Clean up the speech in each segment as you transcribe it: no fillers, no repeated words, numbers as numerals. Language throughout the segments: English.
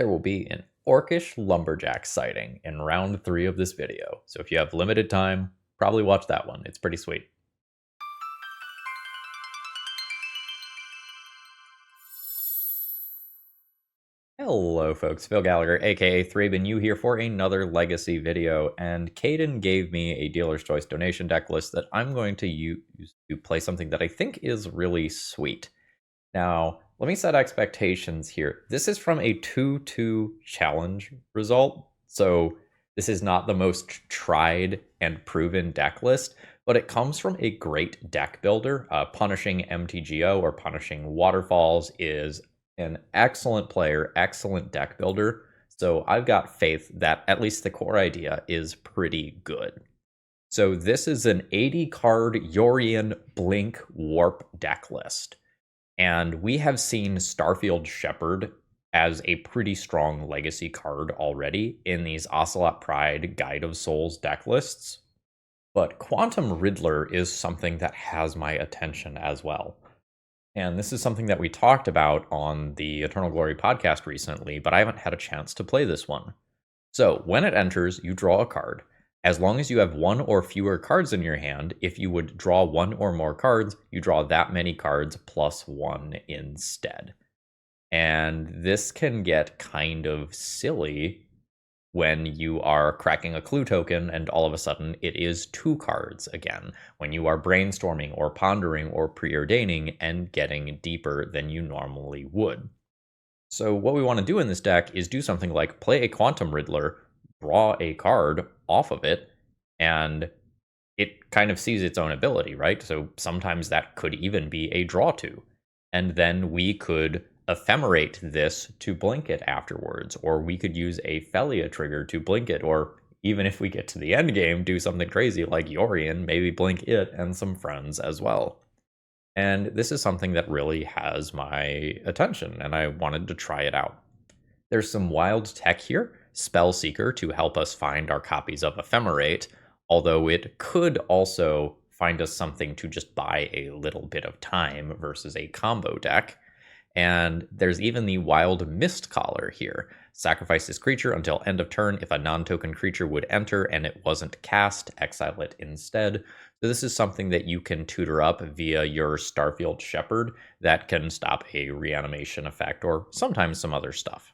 there will be an orcish lumberjack sighting in round 3 of this video. So if you have limited time, probably watch that one. It's pretty sweet. Hello folks, Phil Gallagher, aka ThrabenU here for another Legacy video, and Caden gave me a Dealer's Choice donation deck list that I'm going to use to play something that I think is really sweet. Now, let me set expectations here. This is from a 2-2 challenge result, so this is not the most tried and proven deck list, but it comes from a great deck builder. Punishing MTGO or Punishing Waterfalls is an excellent player, excellent deck builder, so I've got faith that at least the core idea is pretty good. So this is an 80-card Yorion Blink Warp deck list. And we have seen Starfield Shepherd as a pretty strong legacy card already in these Ocelot Pride Guide of Souls deck lists. But Quantum Riddler is something that has my attention as well. And this is something that we talked about on the Eternal Glory podcast recently, but I haven't had a chance to play this one. So when it enters, you draw a card. As long as you have one or fewer cards in your hand, if you would draw one or more cards, you draw that many cards plus one instead. And this can get kind of silly when you are cracking a clue token and all of a sudden it is 2 cards again, when you are brainstorming or pondering or preordaining and getting deeper than you normally would. So what we want to do in this deck is do something like play a Quantum Riddler, draw a card off of it, and it kind of sees its own ability, right? So sometimes that could even be a draw to. And then we could ephemerate this to blink it afterwards, or we could use a Phelia trigger to blink it, or even if we get to the end game, do something crazy like Yorion, maybe blink it and some friends as well. And this is something that really has my attention, and I wanted to try it out. There's some wild tech here, Spellseeker to help us find our copies of Ephemerate, although it could also find us something to just buy a little bit of time versus a combo deck. And there's even the Wild Mist Collar here. Sacrifice this creature until end of turn. If a non-token creature would enter and it wasn't cast, exile it instead. So this is something that you can tutor up via your Starfield Shepherd that can stop a reanimation effect or sometimes some other stuff.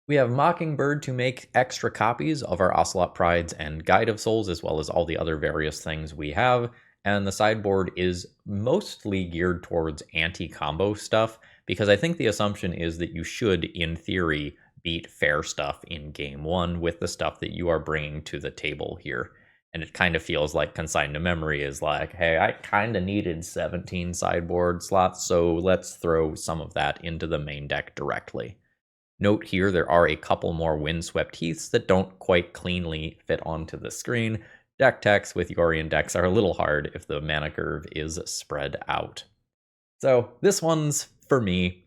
We have Mockingbird to make extra copies of our Ocelot Prides and Guide of Souls, as well as all the other various things we have. And the sideboard is mostly geared towards anti-combo stuff, because I think the assumption is that you should, in theory, beat fair stuff in game 1 with the stuff that you are bringing to the table here. And it kind of feels like Consigned to Memory is like, hey, I kind of needed 17 sideboard slots, so let's throw some of that into the main deck directly. Note here, there are a couple more Windswept Heaths that don't quite cleanly fit onto the screen. Deck techs with Yorion decks are a little hard if the mana curve is spread out. So this one's for me.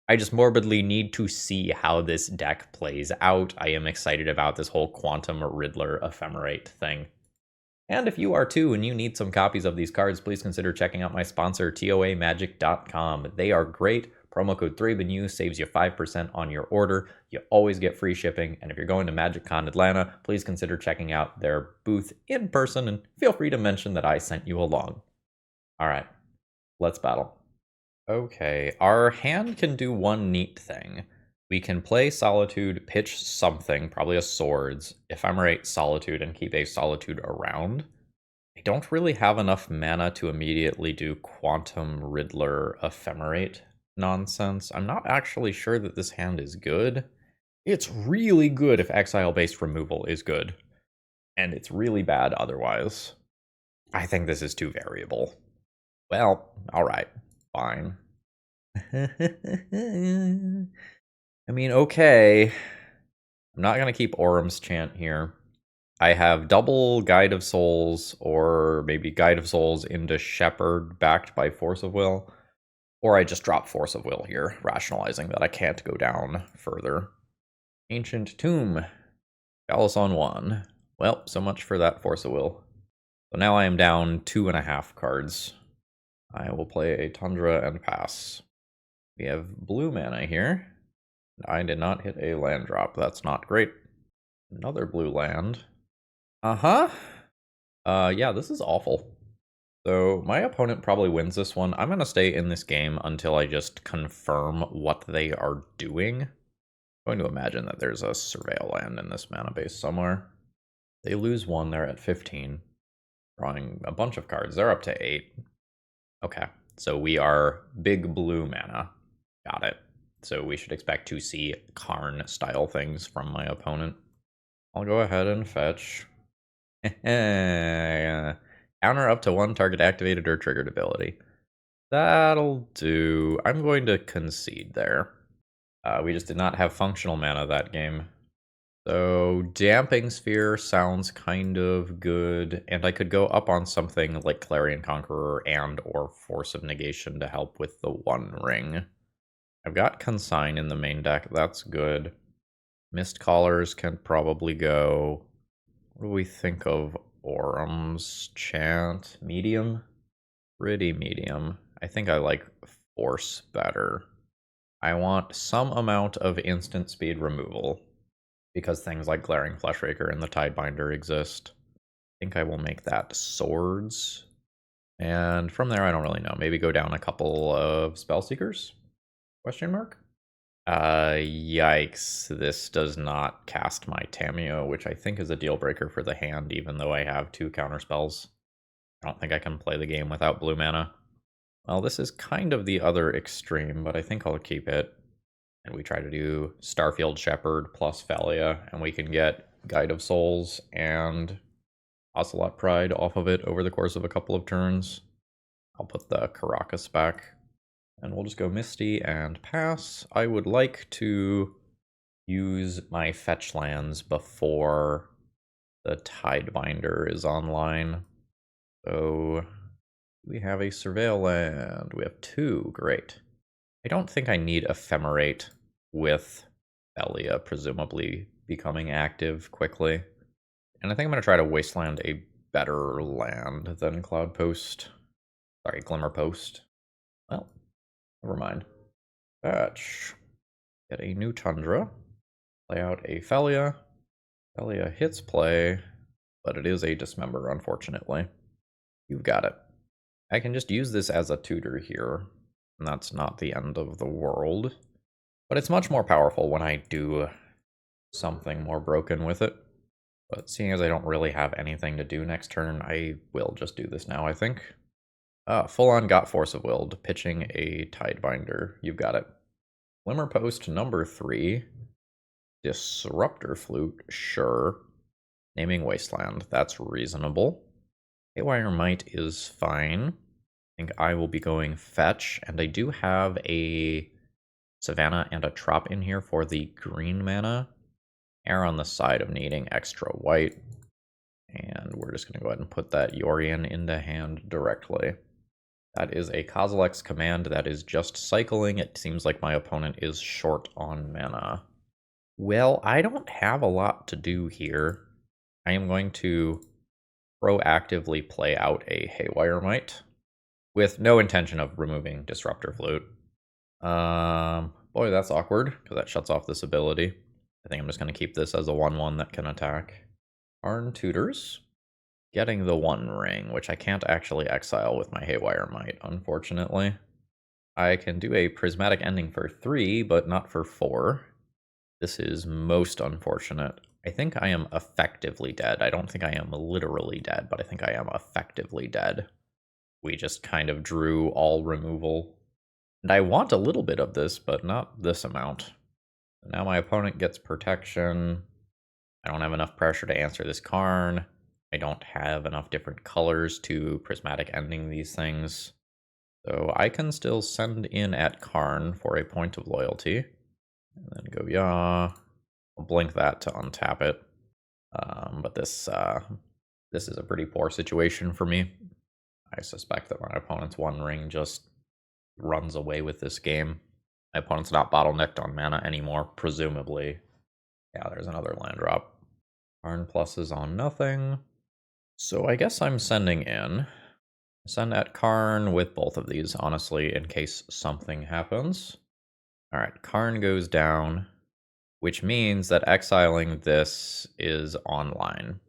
I just morbidly need to see how this deck plays out. I am excited about this whole Quantum Riddler Ephemerate thing. And if you are too and you need some copies of these cards, please consider checking out my sponsor, TOAMagic.com. They are great. Promo code ThrabenU saves you 5% on your order. You always get free shipping. And if you're going to MagicCon Atlanta, please consider checking out their booth in person and feel free to mention that I sent you along. All right, let's battle. Okay, our hand can do one neat thing. We can play Solitude, pitch something, probably a Swords, Ephemerate Solitude, and keep a Solitude around. I don't really have enough mana to immediately do Quantum Riddler Ephemerate nonsense. I'm not actually sure that this hand is good. It's really good if exile-based removal is good, and it's really bad otherwise. I think this is too variable. Well, alright, fine. I mean, okay. I'm not going to keep Orum's Chant here. I have double Guide of Souls, or maybe Guide of Souls into Shepherd backed by Force of Will. Or I just drop Force of Will here, rationalizing that I can't go down further. Ancient Tomb. Chalice on 1. Well, so much for that Force of Will. So now I am down 2.5 cards. I will play a Tundra and pass. We have blue mana here. I did not hit a land drop. That's not great. Another blue land. Uh-huh. Yeah, this is awful. So my opponent probably wins this one. I'm going to stay in this game until I just confirm what they are doing. I'm going to imagine that there's a Surveil land in this mana base somewhere. They lose one, they're at 15. Drawing a bunch of cards. They're up to 8. Okay, so we are big blue mana. Got it. So we should expect to see Karn-style things from my opponent. I'll go ahead and fetch. Counter up to 1 target activated or triggered ability. That'll do. I'm going to concede there. We just did not have functional mana that game. So Damping Sphere sounds kind of good, and I could go up on something like Clarion Conqueror and or Force of Negation to help with the One Ring. I've got Consign in the main deck, that's good. Mist Callers can probably go. What do we think of Orum's Chant? Medium? Pretty medium. I think I like Force better. I want some amount of instant speed removal, because things like Glaring Fleshraker and the Tidebinder exist. I think I will make that Swords. And from there, I don't really know. Maybe go down a couple of Spellseekers? Question mark? Yikes. This does not cast my Tamiyo, which I think is a deal breaker for the hand, even though I have 2 counterspells. I don't think I can play the game without blue mana. Well, this is kind of the other extreme, but I think I'll keep it. And we try to do Starfield Shepherd plus Phelia, and we can get Guide of Souls and Ocelot Pride off of it over the course of a couple of turns. I'll put the Caracas back, and we'll just go Misty and pass. I would like to use my fetch lands before the Tidebinder is online. So we have a Surveil land. We have 2. Great. I don't think I need Ephemerate with Phelia presumably becoming active quickly. And I think I'm going to try to Wasteland a better land than Cloud Post. Sorry, Glimmer Post. Well, never mind. Fetch. Get a new Tundra. Play out a Phelia. Phelia hits play, but it is a Dismember, unfortunately. You've got it. I can just use this as a tutor here, and that's not the end of the world. But it's much more powerful when I do something more broken with it. But seeing as I don't really have anything to do next turn, I will just do this now, I think. Full on got Force of Will, pitching a Tidebinder. You've got it. Glimmer Post number 3. Disruptor Flute, sure. Naming Wasteland, that's reasonable. Haywire Might is fine. I think I will be going fetch, and I do have a Savannah and a Trop in here for the green mana. Err on the side of needing extra white. And we're just going to go ahead and put that Yorion into hand directly. That is a Kozilek's command that is just cycling. It seems like my opponent is short on mana. Well, I don't have a lot to do here. I am going to proactively play out a Haywire Might with no intention of removing Disruptor Flute. Boy, that's awkward, because that shuts off this ability. I think I'm just going to keep this as a 1/1 that can attack. Arn Tutors. Getting the One Ring, which I can't actually exile with my Haywire Might, unfortunately. I can do a Prismatic Ending for 3, but not for 4. This is most unfortunate. I think I am effectively dead. I don't think I am literally dead, but I think I am effectively dead. We just kind of drew all removal. And I want a little bit of this, but not this amount. Now my opponent gets protection. I don't have enough pressure to answer this Karn. I don't have enough different colors to Prismatic Ending these things. So I can still send in at Karn for a point of loyalty. And then go Yaw. I'll blink that to untap it. But this is a pretty poor situation for me. I suspect that my opponent's One Ring just runs away with this game. My opponent's not bottlenecked on mana anymore, presumably. Yeah, there's another land drop. Karn pluses on nothing. So I guess I'm sending in. Send at Karn with both of these, honestly, in case something happens. Alright, Karn goes down, which means that exiling this is online.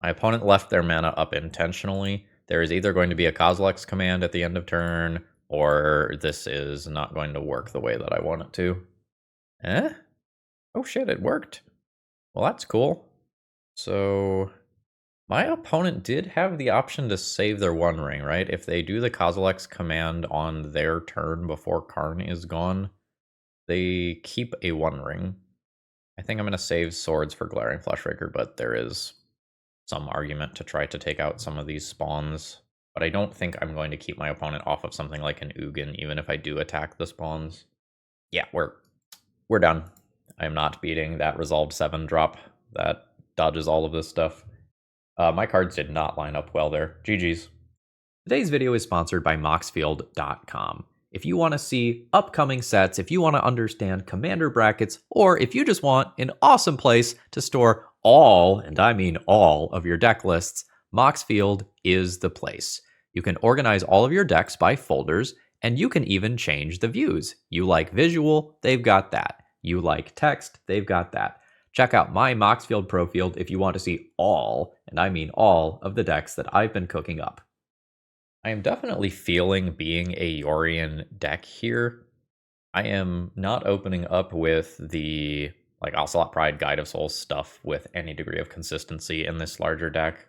My opponent left their mana up intentionally. There is either going to be a Kozilek's command at the end of turn, or this is not going to work the way that I want it to. Eh? Oh shit, it worked. Well, that's cool. So, my opponent did have the option to save their One Ring, right? If they do the Kozilek's command on their turn before Karn is gone, they keep a One Ring. I think I'm going to save Swords for Glaring Fleshraker, but there is some argument to try to take out some of these spawns. But I don't think I'm going to keep my opponent off of something like an Ugin, even if I do attack the spawns. Yeah, we're done. I'm not beating that Resolved 7 drop that dodges all of this stuff. My cards did not line up well there. GG's. Today's video is sponsored by Moxfield.com. If you want to see upcoming sets, if you want to understand commander brackets, or if you just want an awesome place to store all, and I mean all, of your deck lists, Moxfield is the place. You can organize all of your decks by folders, and you can even change the views. You like visual, they've got that. You like text, they've got that. Check out my Moxfield Pro Field if you want to see all, and I mean all, of the decks that I've been cooking up. I am definitely feeling being a Yorion deck here. I am not opening up with the Ocelot Pride, Guide of Souls stuff with any degree of consistency in this larger deck.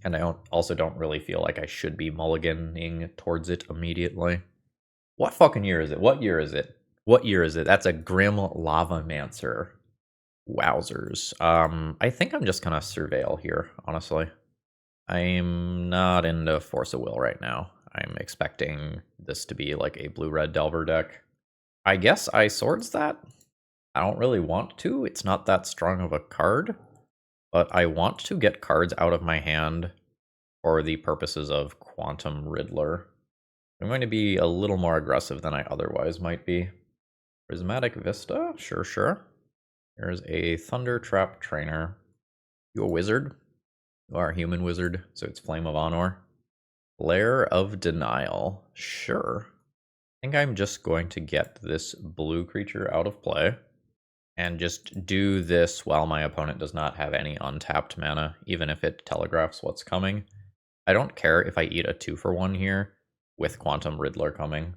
And I also don't really feel like I should be mulliganing towards it immediately. What fucking year is it? What year is it? What year is it? That's a Grim Lavamancer. Wowzers. I think I'm just gonna Surveil here, honestly. I'm not into Force of Will right now. I'm expecting this to be like a blue-red Delver deck. I guess I Swords that. I don't really want to. It's not that strong of a card. But I want to get cards out of my hand for the purposes of Quantum Riddler. I'm going to be a little more aggressive than I otherwise might be. Prismatic Vista? Sure. There's a Thunder Trap Trainer. You a wizard? You are a human wizard, so it's Flame of Honor. Lair of Denial. Sure. I think I'm just going to get this blue creature out of play and just do this while my opponent does not have any untapped mana, even if it telegraphs what's coming. I don't care if I eat a 2-for-1 here with Quantum Riddler coming.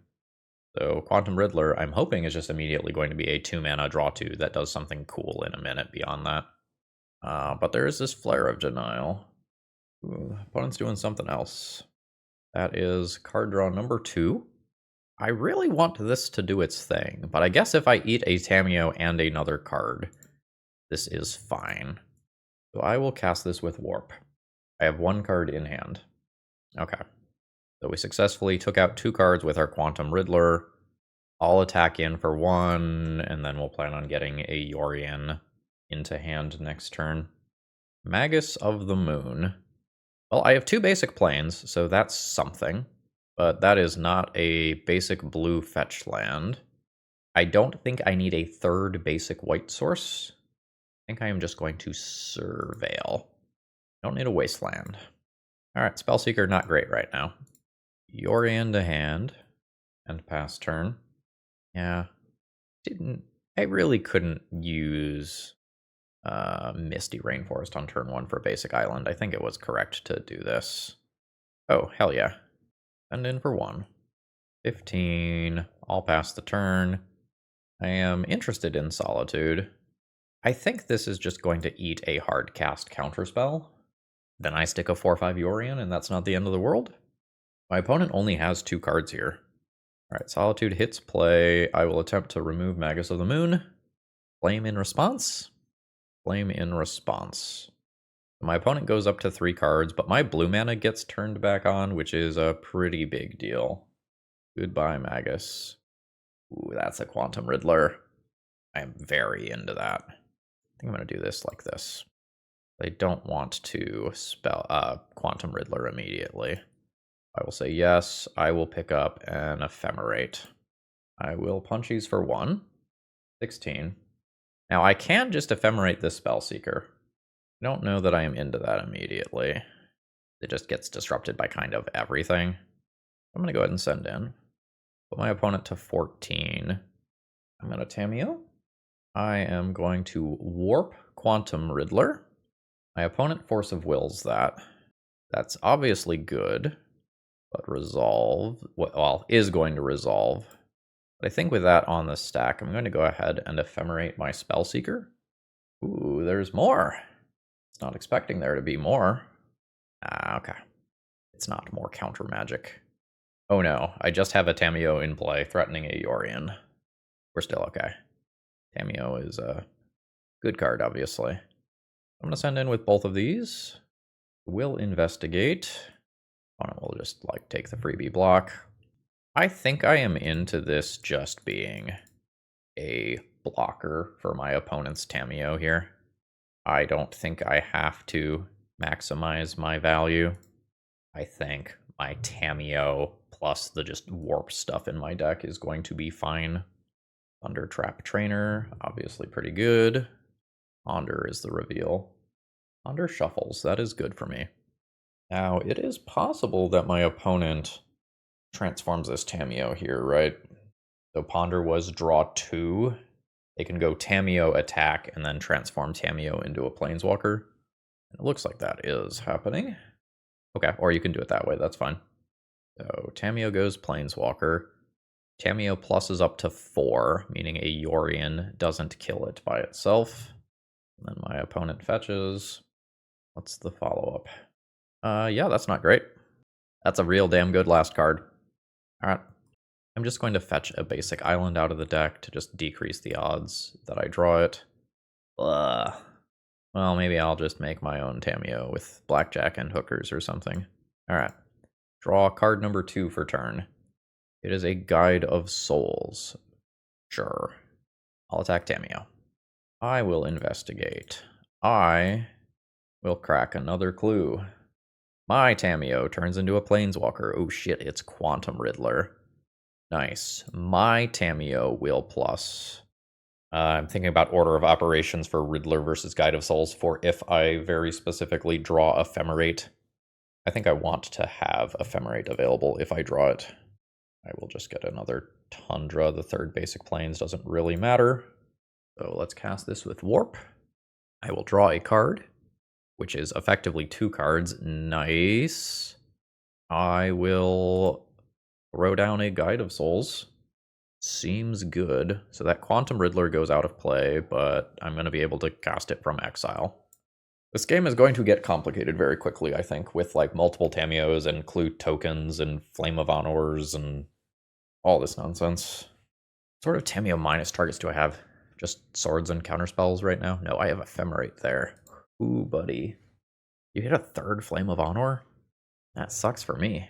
So Quantum Riddler, I'm hoping, is just immediately going to be a 2-mana draw 2 that does something cool in a minute beyond that. But there is this Flare of Denial. Ooh, opponent's doing something else. That is card draw number 2. I really want this to do its thing, but I guess if I eat a Tamiyo and another card, this is fine. So I will cast this with Warp. I have 1 card in hand. Okay. So we successfully took out 2 cards with our Quantum Riddler. I'll attack in for 1, and then we'll plan on getting a Yorion into hand next turn. Magus of the Moon. Well, I have 2 basic planes, so that's something. But that is not a basic blue fetch land. I don't think I need a 3rd basic white source. I think I am just going to Surveil. Don't need a wasteland. Alright, Spellseeker not great right now. Yorion to hand. And pass turn. Yeah. I really couldn't use Misty Rainforest on turn 1 for basic island. I think it was correct to do this. Oh, hell yeah. Send in for 1. 15. I'll pass the turn. I am interested in Solitude. I think this is just going to eat a hard cast counterspell. Then I stick a 4/5 Yorion, and that's not the end of the world. My opponent only has 2 cards here. Alright, Solitude hits play. I will attempt to remove Magus of the Moon. Flame in response. Flame in response. My opponent goes up to 3 cards, but my blue mana gets turned back on, which is a pretty big deal. Goodbye, Magus. Ooh, that's a Quantum Riddler. I am very into that. I think I'm going to do this like this. I don't want to spell Quantum Riddler immediately. I will say yes. I will pick up an Ephemerate. I will punchies for 1. 16. Now I can just Ephemerate this Spellseeker. I don't know that I am into that immediately. It just gets disrupted by kind of everything. I'm going to go ahead and send in. Put my opponent to 14. I'm going to Tamiyo. I am going to Warp Quantum Riddler. My opponent Force of Wills that. That's obviously good, but resolve, well, is going to resolve. But I think with that on the stack, I'm going to go ahead and Ephemerate my Spellseeker. Ooh, there's more. It's not expecting there to be more. Ah, okay. It's not more counter magic. Oh no, I just have a Tamiyo in play, threatening a Yorion. We're still okay. Tamiyo is a good card, obviously. I'm going to send in with both of these. We'll investigate. We'll just like take the freebie block. I think I am into this just being a blocker for my opponent's Tamiyo here. I don't think I have to maximize my value. I think my Tamiyo plus the just warp stuff in my deck is going to be fine. Thunder Trap Trainer, obviously pretty good. Ponder is the reveal. Ponder shuffles, that is good for me. Now, it is possible that my opponent transforms this Tamiyo here, right? So Ponder was draw 2. They can go Tamiyo attack and then transform Tamiyo into a Planeswalker. It looks like that is happening. Okay, or you can do it that way, that's fine. So Tamiyo goes Planeswalker. Tamiyo pluses up to 4, meaning a Yorion doesn't kill it by itself. And then my opponent fetches. What's the follow-up? Yeah, that's not great. That's a real damn good last card. Alright. I'm just going to fetch a basic island out of the deck to just decrease the odds that I draw it. Ugh. Well, maybe I'll just make my own Tamiyo with blackjack and hookers or something. Alright. Draw card number 2 for turn. It is a Guide of Souls. Sure. I'll attack Tamiyo. I will investigate. I will crack another clue. My Tamiyo turns into a Planeswalker. Oh shit, it's Quantum Riddler. Nice. My Tamiyo will plus. I'm thinking about order of operations for Riddler versus Guide of Souls for if I very specifically draw Ephemerate. I think I want to have Ephemerate available if I draw it. I will just get another Tundra. The third basic planes doesn't really matter. So let's cast this with Warp. I will draw a card, which is effectively 2 cards. Nice. I will throw down a Guide of Souls. Seems good. So that Quantum Riddler goes out of play, but I'm going to be able to cast it from exile. This game is going to get complicated very quickly, I think, with like multiple Tamiyos and clue tokens and Flame of Honors and all this nonsense. What sort of Tamiyo minus targets do I have? Just swords and counterspells right now? No, I have Ephemerate there. Ooh, buddy. You hit a 3rd Flame of Honor? That sucks for me.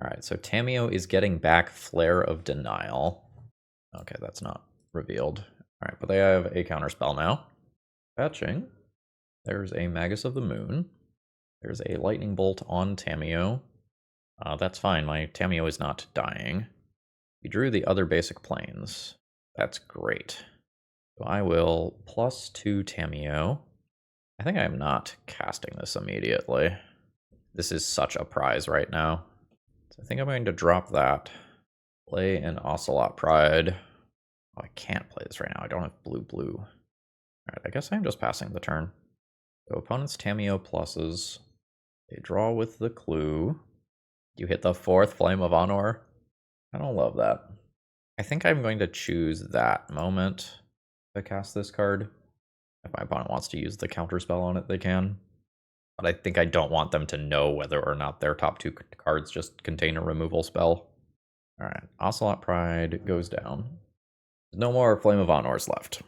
Alright, so Tamiyo is getting back Flare of Denial. Okay, that's not revealed. Alright, but they have a counterspell now. Fetching. There's a Magus of the Moon. There's a Lightning Bolt on Tamiyo. That's fine, my Tamiyo is not dying. We drew the other basic planes. That's great. So I will +2 Tamiyo. I think I'm not casting this immediately. This is such a prize right now. So I think I'm going to drop that. Play an Ocelot Pride. Oh, I can't play this right now. I don't have blue. Alright, I guess I'm just passing the turn. So opponent's Tamiyo pluses. They draw with the clue. You hit the 4th Flame of Honor. I don't love that. I think I'm going to choose that moment to cast this card. If my opponent wants to use the counterspell on it, they can. But I think I don't want them to know whether or not their top 2 cards just contain a removal spell. Alright, Ocelot Pride goes down. There's no more Flame of Honors left.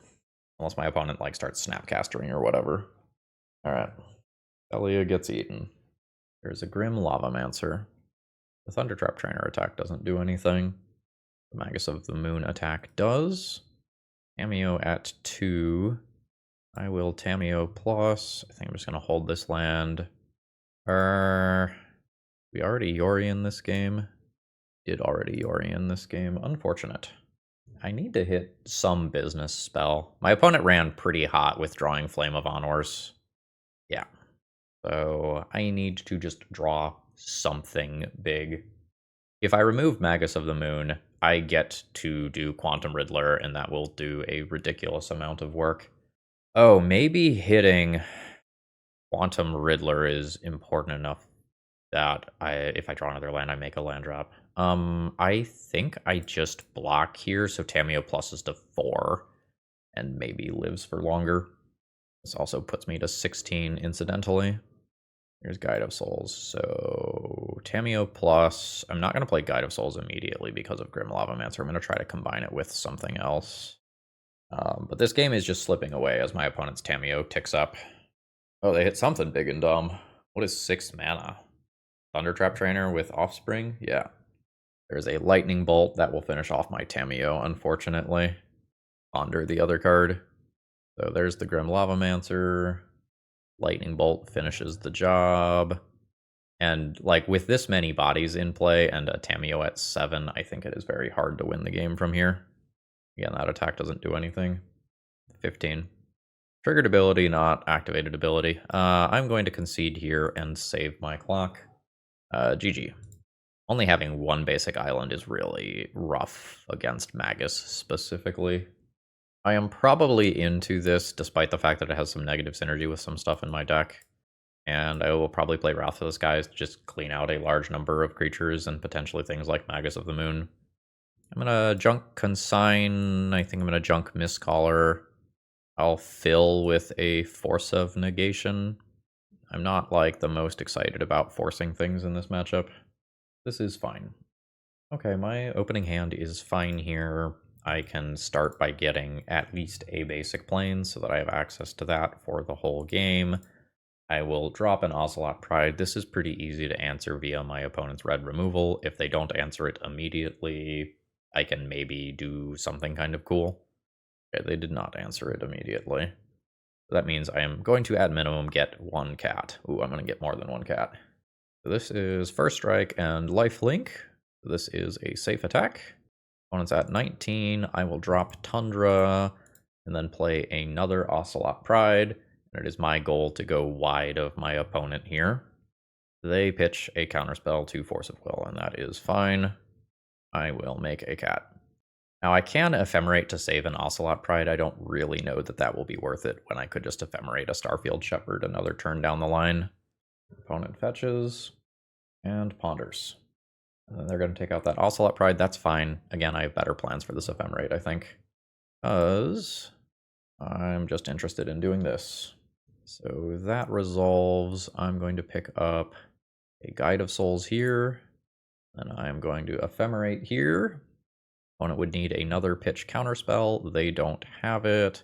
Unless my opponent like starts snapcastering or whatever. Alright. Phelia gets eaten. There's a Grim Lavamancer. The Thunder Trap Trainer attack doesn't do anything. The Magus of the Moon attack does. Tamiyo at 2. I will Tamiyo plus. I think I'm just going to hold this land. We already Yorion this game. Did already Yorion this game. Unfortunate. I need to hit some business spell. My opponent ran pretty hot with drawing Flame of Honors. Yeah. So I need to just draw something big. If I remove Magus of the Moon, I get to do Quantum Riddler, and that will do a ridiculous amount of work. Oh, maybe hitting Quantum Riddler is important enough that if I draw another land, I make a land drop. I think I just block here, so Tamiyo pluses to 4, and maybe lives for longer. This also puts me to 16, incidentally. Here's Guide of Souls. So Tamiyo plus. I'm not going to play Guide of Souls immediately because of Grim Lavamancer. I'm going to try to combine it with something else. But this game is just slipping away as my opponent's Tamiyo ticks up. Oh, they hit something big and dumb. What is 6 mana? Thundertrap Trainer with Offspring? Yeah. There's a Lightning Bolt that will finish off my Tamiyo, unfortunately. Ponder the other card. So there's the Grim Lavamancer. Lightning Bolt finishes the job. And like with this many bodies in play and a Tamiyo at 7, I think it is very hard to win the game from here. Again, that attack doesn't do anything. 15. Triggered ability, not activated ability. I'm going to concede here and save my clock. GG. Only having one basic island is really rough against Magus specifically. I am probably into this, despite the fact that it has some negative synergy with some stuff in my deck. And I will probably play Wrath of the Skies to just clean out a large number of creatures and potentially things like Magus of the Moon. I'm going to junk Consign. I think I'm going to junk Mistcaller. I'll fill with a Force of Negation. I'm not like the most excited about forcing things in this matchup. This is fine. Okay, my opening hand is fine here. I can start by getting at least a basic plane so that I have access to that for the whole game. I will drop an Ocelot Pride. This is pretty easy to answer via my opponent's red removal. If they don't answer it immediately, I can maybe do something kind of cool. Okay, they did not answer it immediately. That means I am going to, at minimum, get 1 cat. Ooh, I'm going to get more than 1 cat. So this is First Strike and Lifelink. This is a safe attack. Opponent's at 19. I will drop Tundra and then play another Ocelot Pride. And it is my goal to go wide of my opponent here. They pitch a counterspell to Force of Will, and that is fine. I will make a cat. Now, I can Ephemerate to save an Ocelot Pride. I don't really know that that will be worth it when I could just Ephemerate a Starfield Shepherd another turn down the line. Opponent fetches and ponders. And then they're going to take out that Ocelot Pride. That's fine. Again, I have better plans for this Ephemerate, I think. Because I'm just interested in doing this. So that resolves. I'm going to pick up a Guide of Souls here. Then I'm going to Ephemerate here. Opponent would need another pitch counterspell. They don't have it.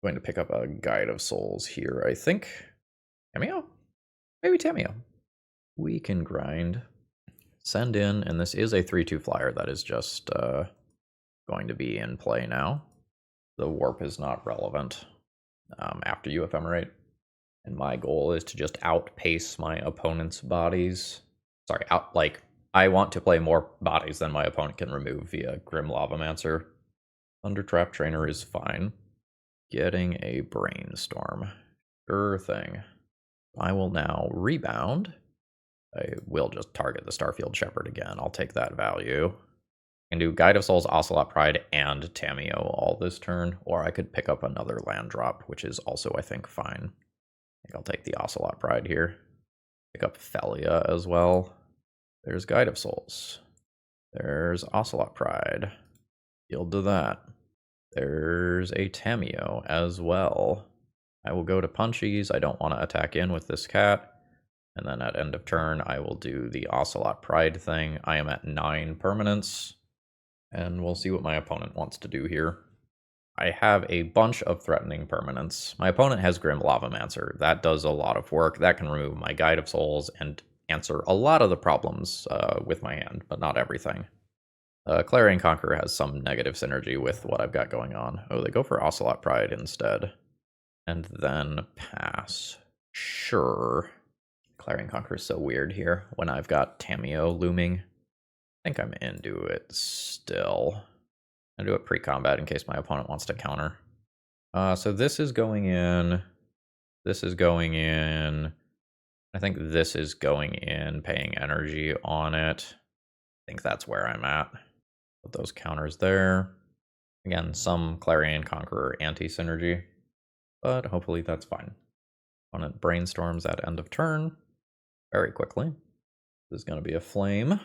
I'm going to pick up a Guide of Souls here, I think. Tamiyo? Maybe Tamiyo. We can grind. Send in, and this is a 3/2 flyer that is just going to be in play now. The warp is not relevant after you Ephemerate. And my goal is to just outpace my opponent's bodies. Sorry, I want to play more bodies than my opponent can remove via Grim Lavamancer. Thundertrap Trainer is fine. Getting a Brainstorm. Sure thing. I will now rebound. I will just target the Starfield Shepherd again. I'll take that value. I can do Guide of Souls, Ocelot Pride, and Tamiyo all this turn, or I could pick up another land drop, which is also, I think, fine. I think I'll take the Ocelot Pride here. Pick up Phelia as well. There's Guide of Souls. There's Ocelot Pride. Yield to that. There's a Tamiyo as well. I will go to Punchies. I don't want to attack in with this cat. And then at end of turn, I will do the Ocelot Pride thing. I am at 9 permanents. And we'll see what my opponent wants to do here. I have a bunch of threatening permanents. My opponent has Grim Lavamancer. That does a lot of work. That can remove my Guide of Souls and answer a lot of the problems with my hand, but not everything. Clarion Conqueror has some negative synergy with what I've got going on. Oh, they go for Ocelot Pride instead. And then pass. Sure. Clarion Conqueror is so weird here when I've got Tamiyo looming. I think I'm into it still. I'll do it pre-combat in case my opponent wants to counter. So this is going in. This is going in. I think this is going in, paying energy on it. I think that's where I'm at. Put those counters there. Again, some Clarion Conqueror anti-synergy, but hopefully that's fine. Opponent brainstorms at end of turn very quickly. This is going to be a flame.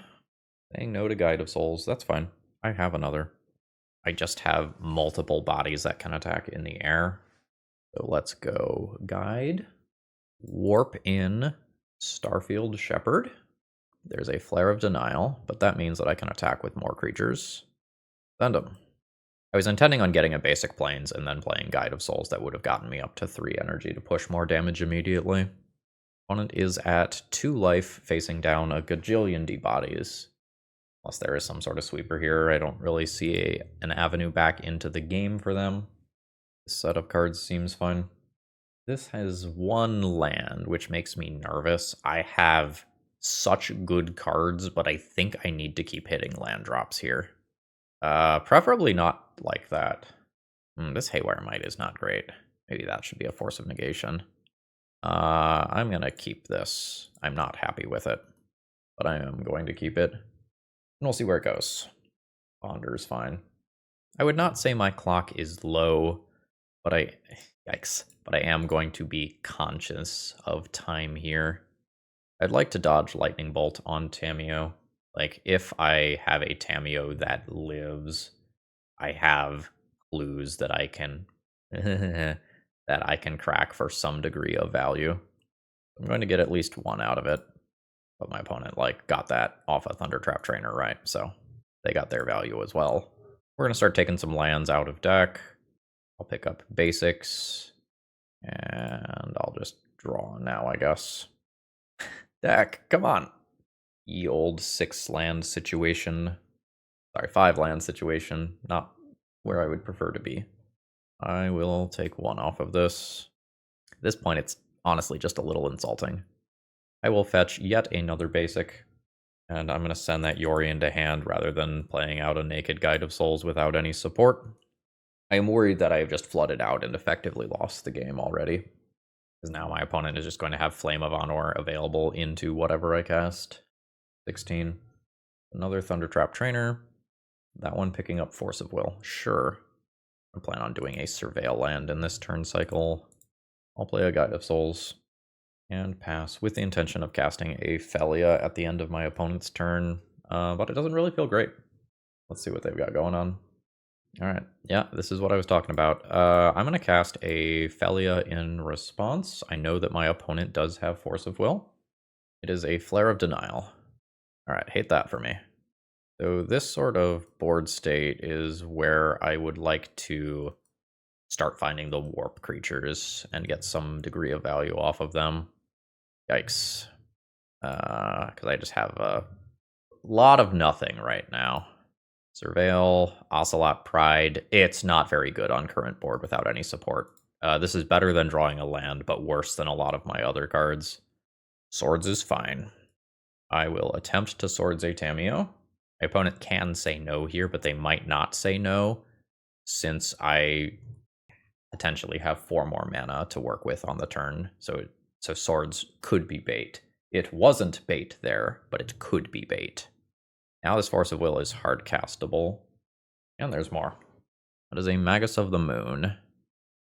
Saying no to Guide of Souls, that's fine. I have another. I just have multiple bodies that can attack in the air. So let's go Guide, Warp in, Starfield Shepherd. There's a Flare of Denial, but that means that I can attack with more creatures. Send them. I was intending on getting a basic Plains and then playing Guide of Souls that would have gotten me up to 3 energy to push more damage immediately. Opponent is at 2 life, facing down a gajillion D-bodies. Unless there is some sort of sweeper here, I don't really see an avenue back into the game for them. This set of cards seems fine. This has 1 land, which makes me nervous. I have such good cards, but I think I need to keep hitting land drops here. Preferably not like that. This Haywire Might is not great. Maybe that should be a Force of Negation. I'm going to keep this. I'm not happy with it, but I am going to keep it. And we'll see where it goes. Ponder's fine. I would not say my clock is low, but yikes. But I am going to be conscious of time here. I'd like to dodge Lightning Bolt on Tamiyo. Like, if I have a Tamiyo that lives, I have clues that I can that I can crack for some degree of value. I'm going to get at least 1 out of it. But my opponent, got that off a Thundertrap Trainer, right? So they got their value as well. We're going to start taking some lands out of deck. I'll pick up basics. And I'll just draw now, I guess. Deck, come on. Ye old 6 land situation. Sorry, 5 land situation. Not where I would prefer to be. I will take 1 off of this. At this point, it's honestly just a little insulting. I will fetch yet another basic, and I'm going to send that Yorion to hand rather than playing out a naked Guide of Souls without any support. I am worried that I have just flooded out and effectively lost the game already, because now my opponent is just going to have Flame of Honor available into whatever I cast. 16. Another Thundertrap Trainer. That one picking up Force of Will. Sure. I plan on doing a Surveil land in this turn cycle. I'll play a Guide of Souls. And pass with the intention of casting a Phelia at the end of my opponent's turn, but it doesn't really feel great. Let's see what they've got going on. All right, yeah, this is what I was talking about. I'm going to cast a Phelia in response. I know that my opponent does have Force of Will. It is a Flare of Denial. All right, hate that for me. So this sort of board state is where I would like to start finding the warp creatures and get some degree of value off of them. Yikes. Because I just have a lot of nothing right now. Surveil, Ocelot, Pride. It's not very good on current board without any support. This is better than drawing a land, but worse than a lot of my other cards. Swords is fine. I will attempt to Swords a Tamiyo. My opponent can say no here, but they might not say no, since I potentially have 4 more mana to work with on the turn. So Swords could be bait. It wasn't bait there, but it could be bait. Now this Force of Will is hard castable. And there's more. That is a Magus of the Moon.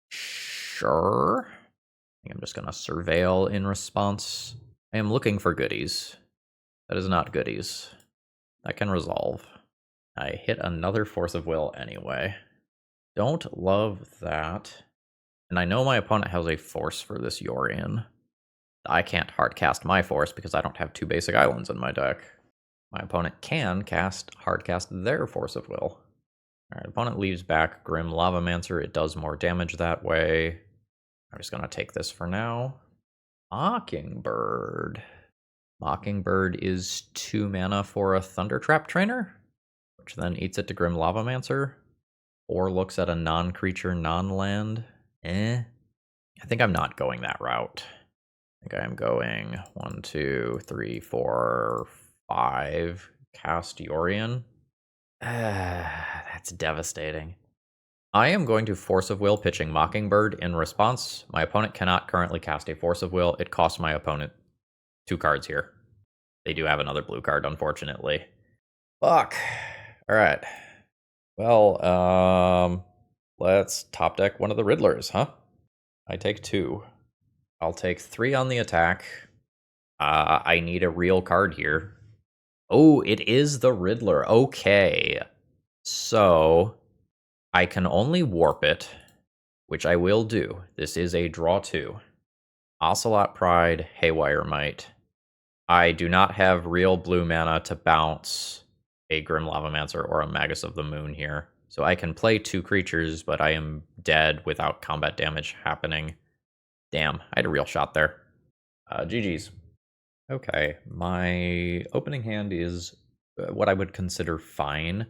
Sure. I think I'm just going to Surveil in response. I am looking for goodies. That is not goodies. That can resolve. I hit another Force of Will anyway. Don't love that. And I know my opponent has a Force for this Yorion. I can't hardcast my Force because I don't have 2 basic islands in my deck. My opponent can hardcast their Force of Will. Alright, opponent leaves back Grim Lavamancer. It does more damage that way. I'm just going to take this for now. Mockingbird. Mockingbird is 2 mana for a Thundertrap Trainer, which then eats it to Grim Lavamancer, or looks at a non-creature, non-land. I think I'm not going that route. I think I am going 1, 2, 3, 4, 5. Cast Yorion. That's devastating. I am going to Force of Will pitching Mockingbird in response. My opponent cannot currently cast a Force of Will. It costs my opponent 2 cards here. They do have another blue card, unfortunately. Fuck. Alright. Well, let's top deck one of the Riddlers, huh? I take 2. I'll take 3 on the attack. I need a real card here. Oh, it is the Riddler. Okay. So, I can only warp it, which I will do. This is a draw 2. Ocelot Pride, Haywire Might. I do not have real blue mana to bounce a Grim Lavamancer or a Magus of the Moon here. So I can play 2 creatures, but I am dead without combat damage happening. Damn, I had a real shot there. GG's. Okay, my opening hand is what I would consider fine.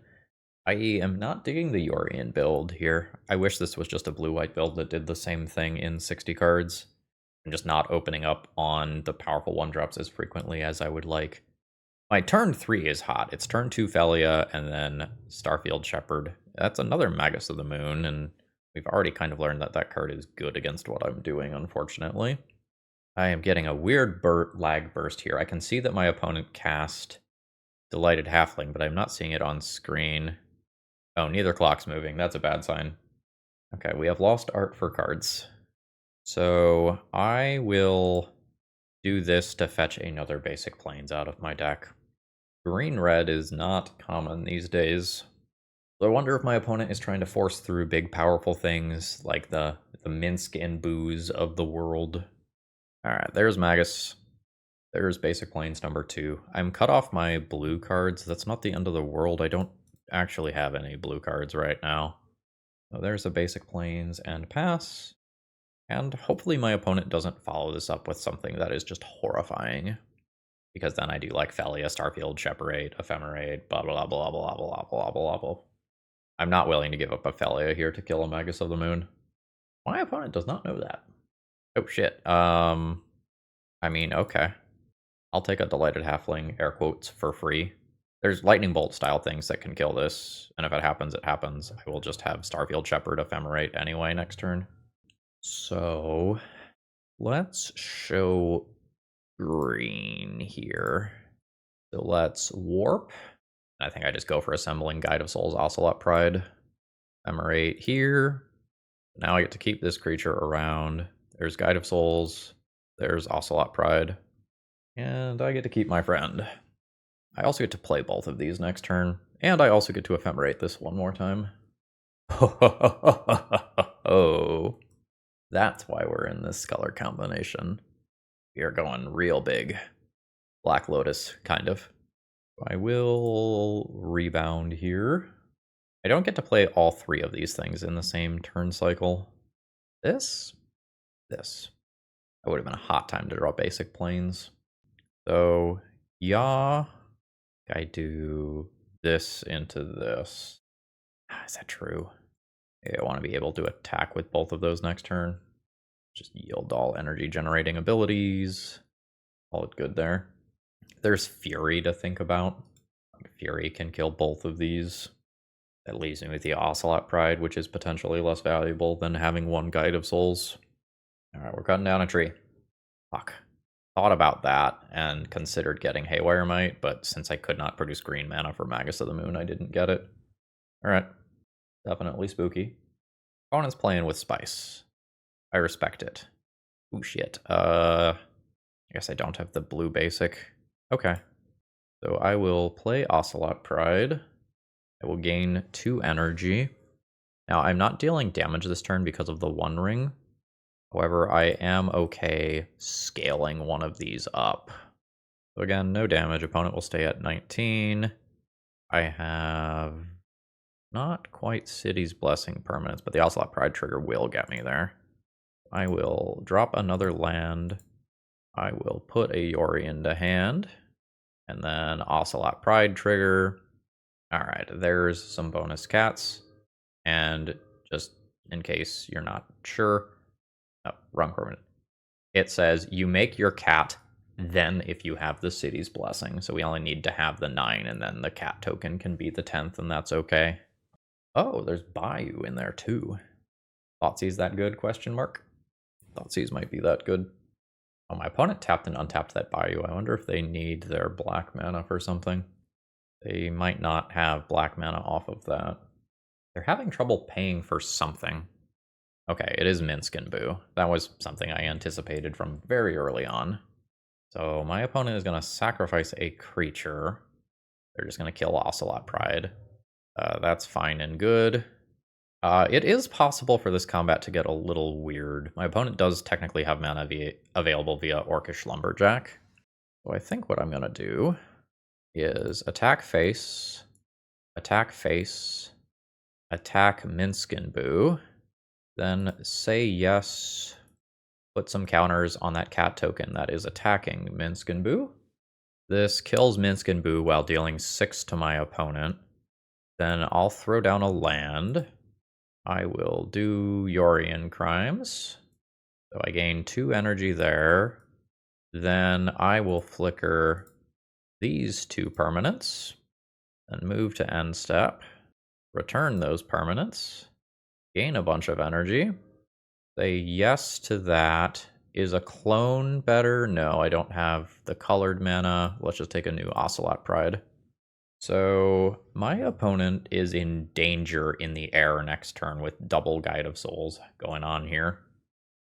I am not digging the Yorion build here. I wish this was just a blue-white build that did the same thing in 60 cards. I'm just not opening up on the powerful 1-drops as frequently as I would like. My turn 3 is hot. It's turn 2 Phelia and then Starfield Shepherd. That's another Magus of the Moon, and we've already kind of learned that that card is good against what I'm doing, unfortunately. I am getting a weird lag burst here. I can see that my opponent cast Delighted Halfling, but I'm not seeing it on screen. Oh, neither clock's moving. That's a bad sign. Okay, we have lost art for cards. So I will do this to fetch another basic plains out of my deck. Green-red is not common these days. So I wonder if my opponent is trying to force through big, powerful things like the Minsk and Booze of the world. Alright, there's Magus. There's basic plains number 2. I'm cut off my blue cards. That's not the end of the world. I don't actually have any blue cards right now. So there's a basic plains and pass. And hopefully my opponent doesn't follow this up with something that is just horrifying. Because then I do like Phelia, Starfield, Ephemerate, blah blah blah blah blah blah blah blah blah. I'm not willing to give up a Phelia here to kill a Magus of the Moon. My opponent does not know that. Oh shit. I mean, okay. I'll take a Delighted Halfling, air quotes, for free. There's lightning bolt style things that can kill this, and if it happens, it happens. I will just have Starfield Shepherd Ephemerate anyway next turn. So let's show green here. So let's warp. I think I just go for Assembling Guide of Souls, Ocelot Pride. Ephemerate here. Now I get to keep this creature around. There's Guide of Souls. There's Ocelot Pride. And I get to keep my friend. I also get to play both of these next turn. And I also get to Ephemerate this one more time. Oh, that's why we're in this color combination. We are going real big. Black Lotus, kind of. I will rebound here. I don't get to play all 3 of these things in the same turn cycle. This. That would have been a hot time to draw basic plains. So, yeah, I do this into this. Is that true? I want to be able to attack with both of those next turn. Just yield all energy generating abilities. All it good there. There's Fury to think about. Fury can kill both of these. That leaves me with the Ocelot Pride, which is potentially less valuable than having one Guide of Souls. Alright, we're cutting down a tree. Fuck. Thought about that and considered getting Haywire Might, but since I could not produce green mana for Magus of the Moon, I didn't get it. Alright. Definitely spooky. Opponent's playing with spice. I respect it. Ooh, shit. I guess I don't have the blue basic. Okay. So I will play Ocelot Pride. I will gain 2 energy. Now, I'm not dealing damage this turn because of the One Ring. However, I am okay scaling one of these up. So again, no damage. Opponent will stay at 19. I have not quite City's Blessing permanents, but the Ocelot Pride trigger will get me there. I will drop another land. I will put a Yorion to hand. And then Ocelot Pride trigger. Alright, there's some bonus cats. And just in case you're not sure, oh, wrong permanent. It says you make your cat, then if you have the City's Blessing. So we only need to have the 9, and then the cat token can be the 10th, and that's okay. Oh, there's Bayou in there too. Thoughtseize that good, question mark? Thoughtseize might be that good. Oh, my opponent tapped and untapped that Bayou. I wonder if they need their black mana for something. They might not have black mana off of that. They're having trouble paying for something. Okay, it is Minsk and Boo. That was something I anticipated from very early on. So my opponent is going to sacrifice a creature. They're just going to kill Ocelot Pride. That's fine and good. It is possible for this combat to get a little weird. My opponent does technically have mana available via Orcish Lumberjack. So I think what I'm going to do is attack face, attack Minsk and Boo, then say yes, put some counters on that cat token that is attacking Minsk and Boo. This kills Minsk and Boo while dealing 6 to my opponent. Then I'll throw down a land. I will do Yorion Crimes. So I gain 2 energy there. Then I will flicker these 2 permanents and move to end step. Return those permanents. Gain a bunch of energy. Say yes to that. Is a clone better? No, I don't have the colored mana. Let's just take a new Ocelot Pride. So my opponent is in danger in the air next turn with double Guide of Souls going on here.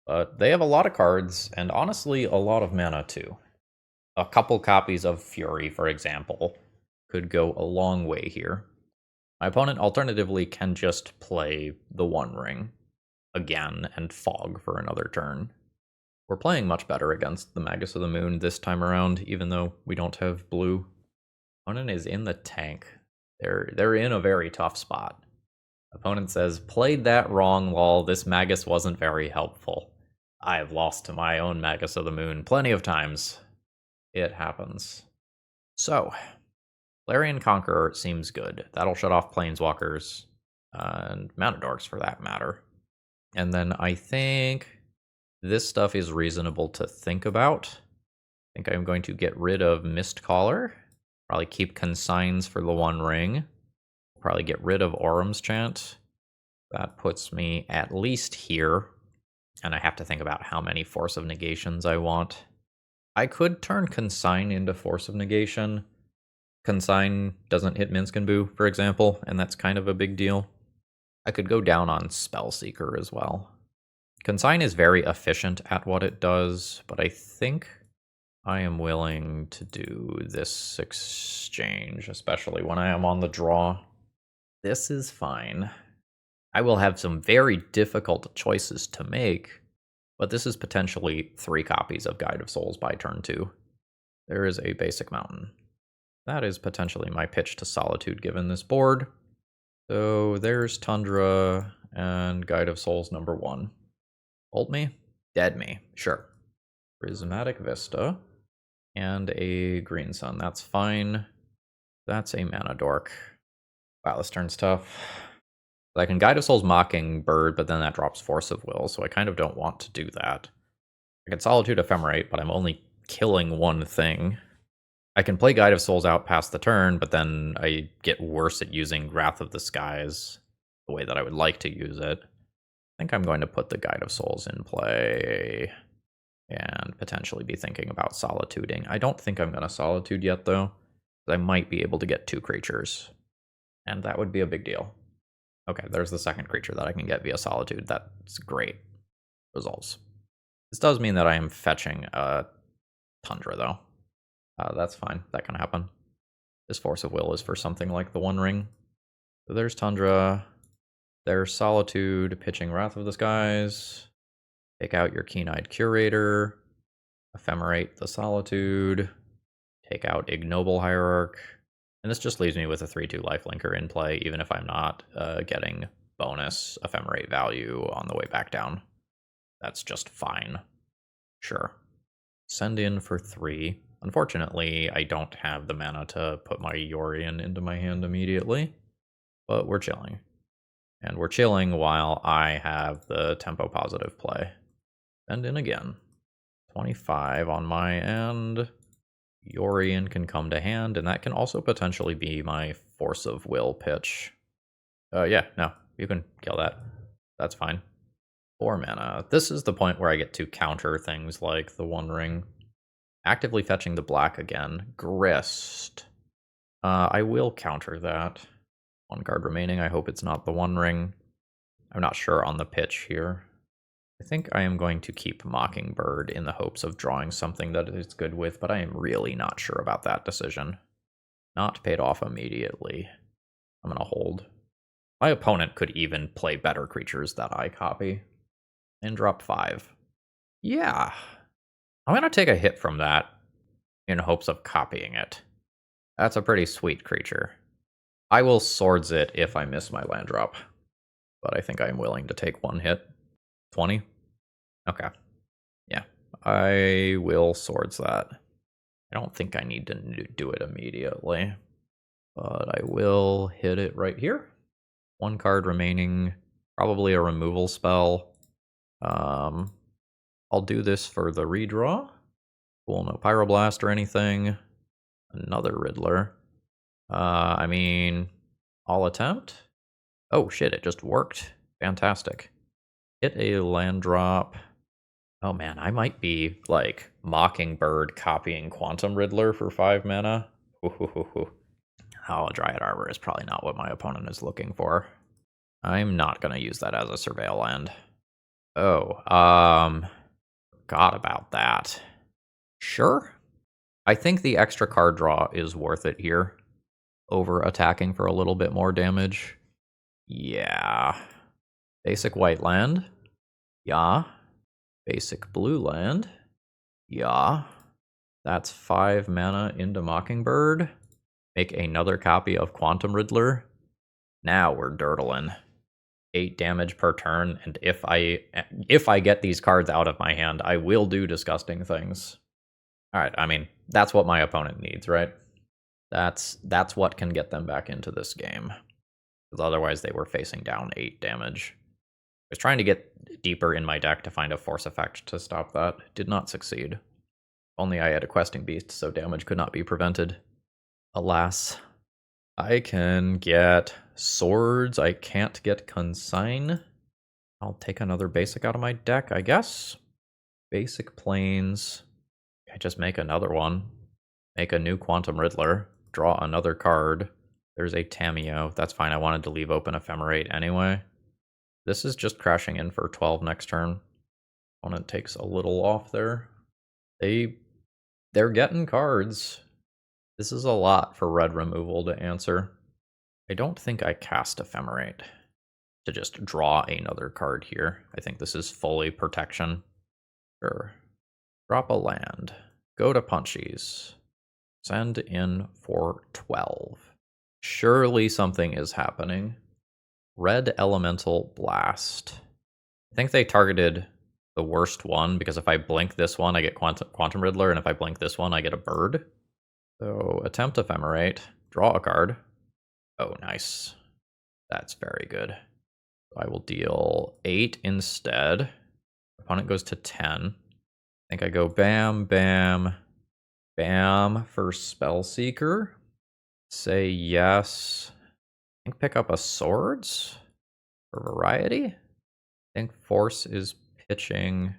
But they have a lot of cards, and honestly, a lot of mana too. A couple copies of Fury, for example, could go a long way here. My opponent alternatively can just play the One Ring again and Fog for another turn. We're playing much better against the Magus of the Moon this time around, even though we don't have blue. Opponent is in the tank. They're in a very tough spot. Opponent says, played that wrong, lol. This Magus wasn't very helpful. I have lost to my own Magus of the Moon plenty of times. It happens. So, Larian Conqueror seems good. That'll shut off Planeswalkers, and Matadorks for that matter. And then I think this stuff is reasonable to think about. I think I'm going to get rid of Mistcaller. Probably keep Consigns for the One Ring. Probably get rid of Orum's Chant. That puts me at least here. And I have to think about how many Force of Negations I want. I could turn Consign into Force of Negation. Consign doesn't hit Minsk and Boo, for example, and that's kind of a big deal. I could go down on Spellseeker as well. Consign is very efficient at what it does, but I think I am willing to do this exchange, especially when I am on the draw. This is fine. I will have some very difficult choices to make, but this is potentially 3 copies of Guide of Souls by turn 2. There is a basic mountain. That is potentially my pitch to Solitude given this board. So there's Tundra and Guide of Souls number 1. Ult me? Dead me. Sure. Prismatic Vista. And a Green Sun. That's fine. That's a Mana Dork. Wow, this turn's tough. I can Guide of Souls Mockingbird, but then that drops Force of Will, so I kind of don't want to do that. I can Solitude Ephemerate, but I'm only killing one thing. I can play Guide of Souls out past the turn, but then I get worse at using Wrath of the Skies the way that I would like to use it. I think I'm going to put the Guide of Souls in play and potentially be thinking about solituding. I don't think I'm going to Solitude yet, though. I might be able to get 2 creatures, and that would be a big deal. Okay, there's the second creature that I can get via Solitude. That's great. Results. This does mean that I am fetching a Tundra, though. That's fine. That can happen. This Force of Will is for something like the One Ring. So there's Tundra. There's Solitude, pitching Wrath of the Skies. Take out your Keen-Eyed Curator. Ephemerate the Solitude. Take out Ignoble Hierarch. And this just leaves me with a 3/2 lifelinker in play, even if I'm not getting bonus Ephemerate value on the way back down. That's just fine. Sure. Send in for 3. Unfortunately, I don't have the mana to put my Yorion into my hand immediately, but we're chilling. And we're chilling while I have the tempo positive play. Send in again. 25 on my end. Yorion can come to hand, and that can also potentially be my Force of Will pitch. Yeah, no, you can kill that. That's fine. 4 mana. This is the point where I get to counter things like the One Ring. Actively fetching the black again. Grist. I will counter that. One card remaining. I hope it's not the One Ring. I'm not sure on the pitch here. I think I am going to keep Mockingbird in the hopes of drawing something that it's good with, but I am really not sure about that decision. Not paid off immediately. I'm going to hold. My opponent could even play better creatures that I copy. And drop 5. Yeah. I'm going to take a hit from that in hopes of copying it. That's a pretty sweet creature. I will swords it if I miss my land drop. But I think I am willing to take one hit. 20? Okay. Yeah. I will swords that. I don't think I need to do it immediately. But I will hit it right here. One card remaining. Probably a removal spell. I'll do this for the redraw. Cool, no Pyroblast or anything. Another Riddler. I mean, I'll attempt. Oh shit, it just worked. Fantastic. Hit a land drop. Oh man, I might be like Mockingbird copying Quantum Riddler for 5 mana. Oh, Dryad Arbor is probably not what my opponent is looking for. I'm not gonna use that as a surveil land. Oh, forgot about that. Sure. I think the extra card draw is worth it here over attacking for a little bit more damage. Yeah. Basic white land. Yeah. Basic blue land. Yeah. That's 5 mana into Mockingbird. Make another copy of Quantum Riddler. Now we're dirtling. 8 damage per turn, and if I get these cards out of my hand, I will do disgusting things. Alright, I mean, that's what my opponent needs, right? That's what can get them back into this game. Because otherwise they were facing down 8 damage. I was trying to get deeper in my deck to find a force effect to stop that. Did not succeed. Only I had a questing beast, so damage could not be prevented. Alas. I can get swords. I can't get consign. I'll take another basic out of my deck, I guess. Basic planes. I just make another one. Make a new Quantum Riddler. Draw another card. There's a Tameo. That's fine. I wanted to leave open Ephemerate anyway. This is just crashing in for 12 next turn. Opponent takes a little off there. They're getting cards. This is a lot for red removal to answer. I don't think I cast Ephemerate to just draw another card here. I think this is fully protection. Sure. Drop a land. Go to Punchies. Send in for 12. Surely something is happening. Red Elemental Blast. I think they targeted the worst one, because if I blink this one, I get Quantum Riddler, and if I blink this one, I get a bird. So, attempt Ephemerate. Draw a card. Oh, nice. That's very good. I will deal 8 instead. Opponent goes to 10. I think I go bam, bam, bam for Spellseeker. Say yes. I think pick up a swords for variety. I think Force is pitching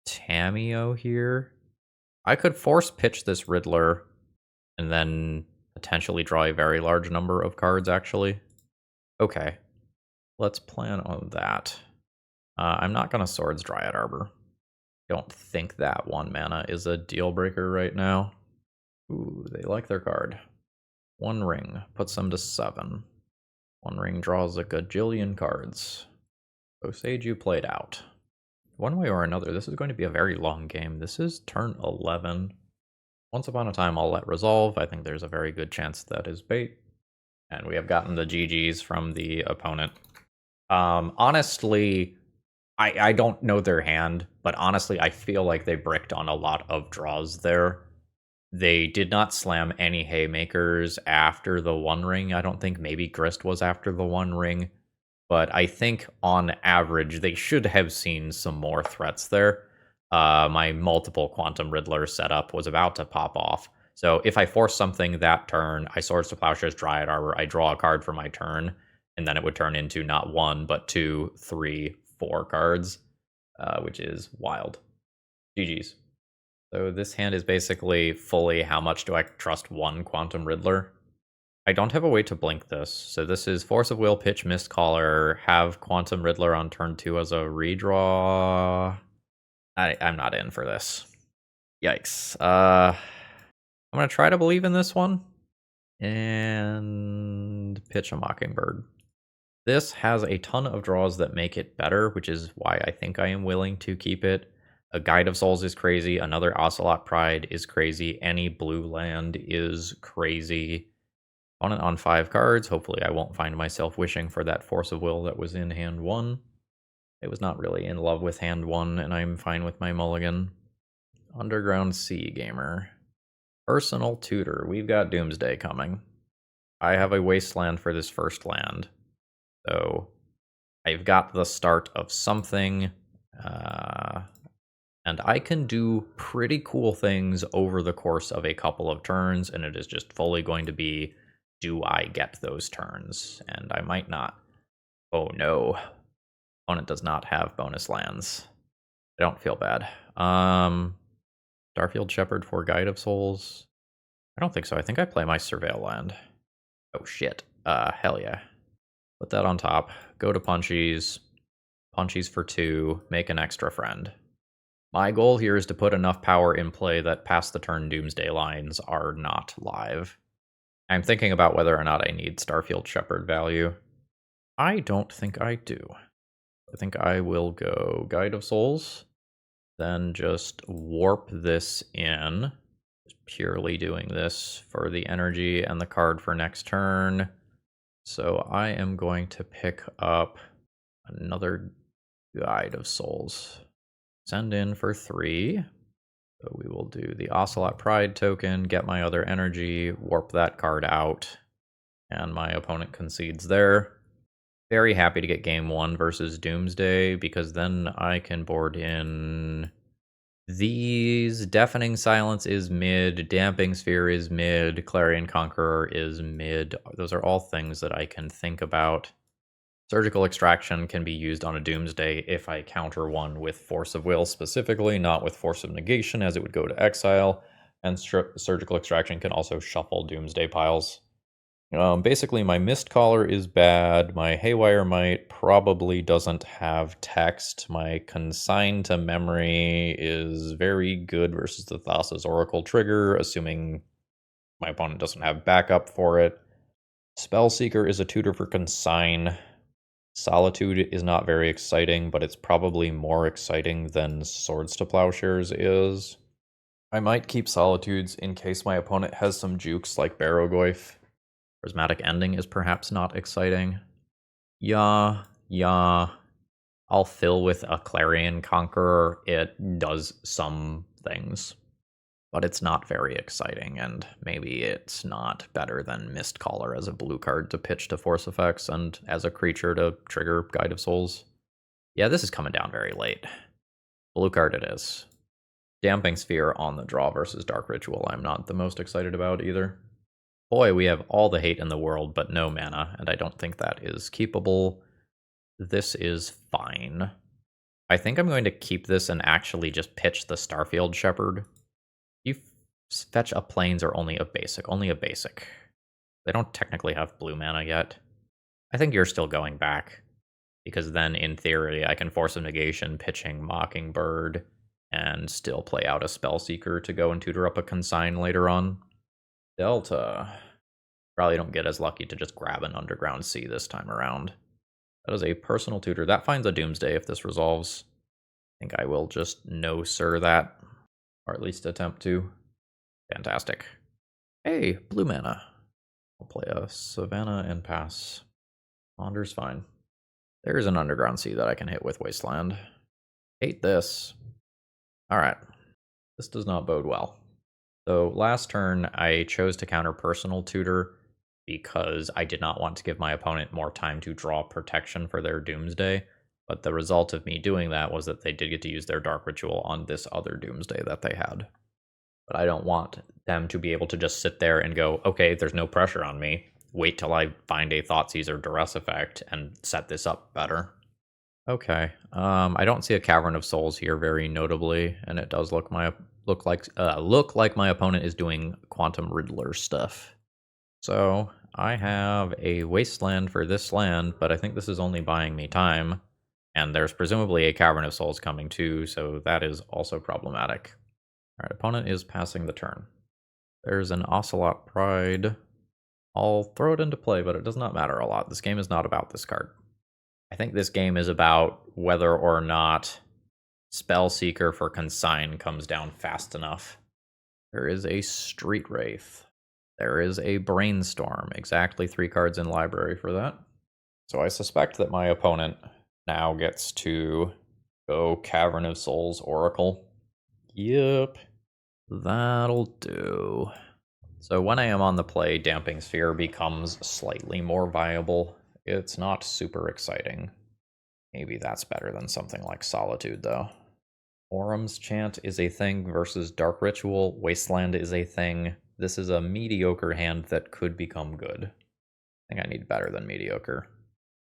Tameo here. I could force pitch this Riddler and then potentially draw a very large number of cards, actually. Okay. Let's plan on that. I'm not going to swords Dryad Arbor. Don't think that 1 mana is a deal breaker right now. Ooh, they like their card. 1 ring puts them to 7. 1 ring draws a gajillion cards. Osage, you played out. One way or another, this is going to be a very long game. This is turn 11. Once upon a time, I'll let resolve. I think there's a very good chance that is bait. And we have gotten the GGs from the opponent. Honestly, I don't know their hand, but honestly, I feel like they bricked on a lot of draws there. They did not slam any haymakers after the 1 ring. I don't think. Maybe Grist was after the 1 ring. But I think on average, they should have seen some more threats there. My multiple Quantum Riddler setup was about to pop off. So if I force something that turn, I Swords to Plowshares, Dryad Arbor, I draw a card for my turn, and then it would turn into not 1, but 2, 3, 4 cards, which is wild. GG's. So this hand is basically fully how much do I trust 1 Quantum Riddler? I don't have a way to blink this. So this is Force of Will, pitch Mistcaller, have Quantum Riddler on turn 2 as a redraw. I'm not in for this. Yikes. I'm gonna try to believe in this one. And pitch a Mockingbird. This has a ton of draws that make it better, which is why I think I am willing to keep it. A Guide of Souls is crazy. Another Ocelot Pride is crazy. Any blue land is crazy. Opponent on 5 cards. Hopefully I won't find myself wishing for that Force of Will that was in hand 1. I was not really in love with hand 1, and I'm fine with my mulligan. Underground Sea Gamer. Personal Tutor. We've got Doomsday coming. I have a Wasteland for this first land. So I've got the start of something. And I can do pretty cool things over the course of a couple of turns, and it is just fully going to be, do I get those turns? And I might not. Oh no. Opponent does not have bonus lands. I don't feel bad. Starfield Shepherd for Guide of Souls. I don't think so. I think I play my Surveil land. Oh shit. Hell yeah. Put that on top. Go to Punchies. Punchies for 2. Make an extra friend. My goal here is to put enough power in play that past the turn Doomsday lines are not live. I'm thinking about whether or not I need Starfield Shepherd value. I don't think I do. I think I will go Guide of Souls, then just warp this in. Just purely doing this for the energy and the card for next turn. So I am going to pick up another Guide of Souls. Send in for 3. So we will do the Ocelot Pride token, get my other energy, warp that card out, and my opponent concedes there. Very happy to get game 1 versus Doomsday, because then I can board in these. Deafening Silence is mid, Damping Sphere is mid, Clarion Conqueror is mid. Those are all things that I can think about. Surgical Extraction can be used on a Doomsday if I counter one with Force of Will specifically, not with Force of Negation, as it would go to exile. And Surgical Extraction can also shuffle Doomsday piles. Basically, my Mistcaller is bad. My Haywire Might probably doesn't have text. My Consign to Memory is very good versus the Thassa's Oracle trigger, assuming my opponent doesn't have backup for it. Spellseeker is a tutor for Consign. Solitude is not very exciting, but it's probably more exciting than Swords to Plowshares is. I might keep Solitudes in case my opponent has some jukes like Barrowgoyf. Prismatic Ending is perhaps not exciting. Yeah. I'll fill with a Clarion Conqueror. It does some things, but it's not very exciting, and maybe it's not better than Mistcaller as a blue card to pitch to force effects and as a creature to trigger Guide of Souls. Yeah, this is coming down very late. Blue card it is. Damping Sphere on the draw versus Dark Ritual I'm not the most excited about either. Boy, we have all the hate in the world, but no mana, and I don't think that is keepable. This is fine. I think I'm going to keep this and actually just pitch the Starfield Shepherd. You fetch a plains or only a basic? Only a basic. They don't technically have blue mana yet. I think you're still going back, because then, in theory, I can force a negation pitching Mockingbird and still play out a Spellseeker to go and tutor up a Consign later on. Delta. Probably don't get as lucky to just grab an Underground Sea this time around. That is a personal tutor. That finds a Doomsday if this resolves. I think I will just no-sir that, or at least attempt to. Fantastic. Hey, blue mana. I'll play a Savannah and pass. Ponder's fine. There's an Underground Sea that I can hit with Wasteland. Hate this. Alright. This does not bode well. So last turn, I chose to counter Personal Tutor because I did not want to give my opponent more time to draw protection for their Doomsday. But the result of me doing that was that they did get to use their Dark Ritual on this other Doomsday that they had. But I don't want them to be able to just sit there and go, okay, there's no pressure on me. Wait till I find a Thoughtseize or Duress effect and set this up better. Okay, I don't see a Cavern of Souls here very notably, and it does look like my opponent is doing Quantum Riddler stuff. So I have a wasteland for this land, but I think this is only buying me time. And there's presumably a Cavern of Souls coming too, so that is also problematic. Alright, opponent is passing the turn. There's an Ocelot Pride. I'll throw it into play, but it does not matter a lot. This game is not about this card. I think this game is about whether or not Spellseeker for Consign comes down fast enough. There is a Street Wraith. There is a Brainstorm. Exactly 3 cards in library for that. So I suspect that my opponent now gets to go Cavern of Souls Oracle. Yep. That'll do. So when I am on the play, Damping Sphere becomes slightly more viable. It's not super exciting. Maybe that's better than something like Solitude, though. Orum's Chant is a thing versus Dark Ritual. Wasteland is a thing. This is a mediocre hand that could become good. I think I need better than mediocre.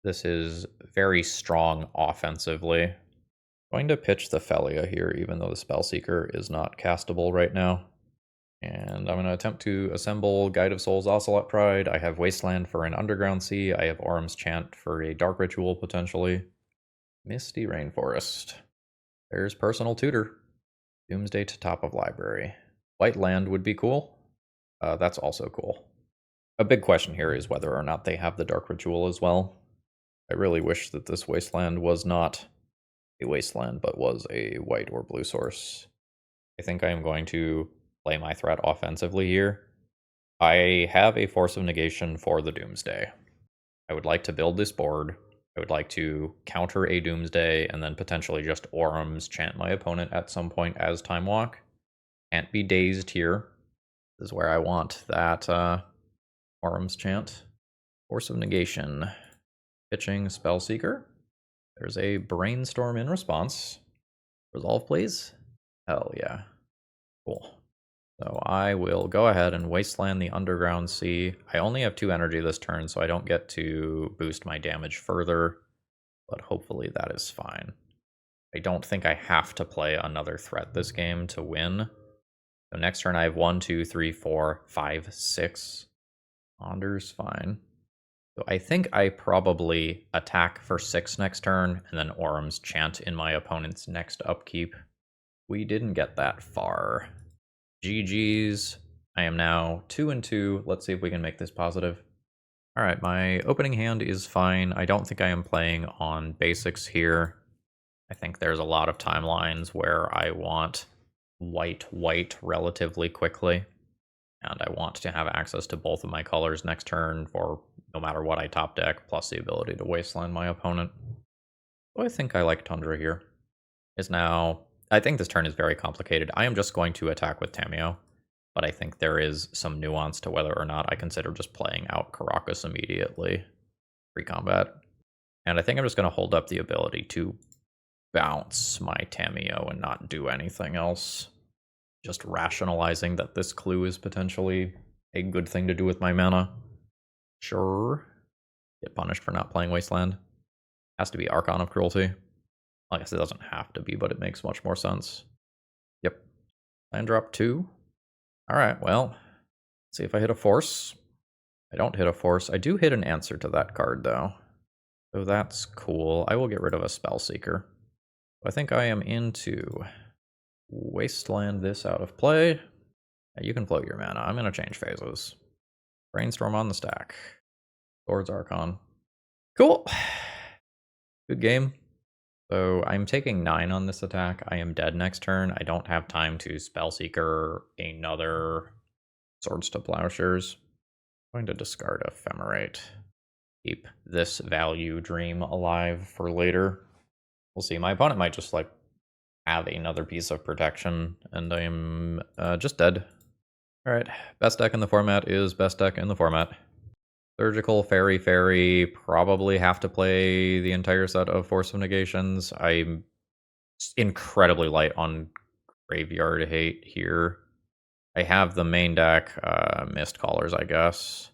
This is very strong offensively. Going to pitch the Phelia here, even though the Spellseeker is not castable right now. And I'm going to attempt to assemble Guide of Souls Ocelot Pride. I have Wasteland for an Underground Sea. I have Orum's Chant for a Dark Ritual, potentially. Misty Rainforest. There's Personal Tutor. Doomsday to top of library. White Land would be cool. That's also cool. A big question here is whether or not they have the Dark Ritual as well. I really wish that this Wasteland was not a Wasteland, but was a white or blue source. I think I am going to play my threat offensively here. I have a Force of Negation for the Doomsday. I would like to build this board. I would like to counter a Doomsday and then potentially just Orum's Chant my opponent at some point as Time Walk. Can't be dazed here. This is where I want that Orum's Chant. Force of Negation. Pitching Spellseeker. There's a Brainstorm in response. Resolve, please. Hell yeah. Cool. So I will go ahead and Wasteland the Underground Sea. I only have 2 energy this turn, so I don't get to boost my damage further, but hopefully that is fine. I don't think I have to play another threat this game to win. So next turn I have 1, 2, 3, 4, 5, 6. Ponder's fine. So I think I probably attack for 6 next turn, and then Orum's Chant in my opponent's next upkeep. We didn't get that far. GG's. I am now 2-2. Let's see if we can make this positive. Alright, my opening hand is fine. I don't think I am playing on basics here. I think there's a lot of timelines where I want white relatively quickly. And I want to have access to both of my colors next turn for no matter what I top deck, plus the ability to Wasteland my opponent. So I think I like Tundra here. Is now... I think this turn is very complicated. I am just going to attack with Tamiyo, but I think there is some nuance to whether or not I consider just playing out Karakas immediately. Pre-combat. And I think I'm just going to hold up the ability to bounce my Tamiyo and not do anything else. Just rationalizing that this clue is potentially a good thing to do with my mana. Sure. Get punished for not playing Wasteland. Has to be Archon of Cruelty. I guess it doesn't have to be, but it makes much more sense. Yep. Land drop 2. Alright, well, let's see if I hit a Force. I don't hit a Force. I do hit an answer to that card, though. So that's cool. I will get rid of a Spellseeker. I think I am into Wasteland this out of play. You can float your mana. I'm going to change phases. Brainstorm on the stack. Swords Archon. Cool. Good game. So I'm taking 9 on this attack. I am dead next turn. I don't have time to Spellseeker another Swords to Plowshares. I'm going to discard Ephemerate. Keep this value dream alive for later. We'll see. My opponent might just like have another piece of protection, and I'm just dead. Alright, best deck in the format is best deck in the format. Surgical, Fairy, probably have to play the entire set of Force of Negations. I'm incredibly light on Graveyard Hate here. I have the main deck, Mist Callers, I guess.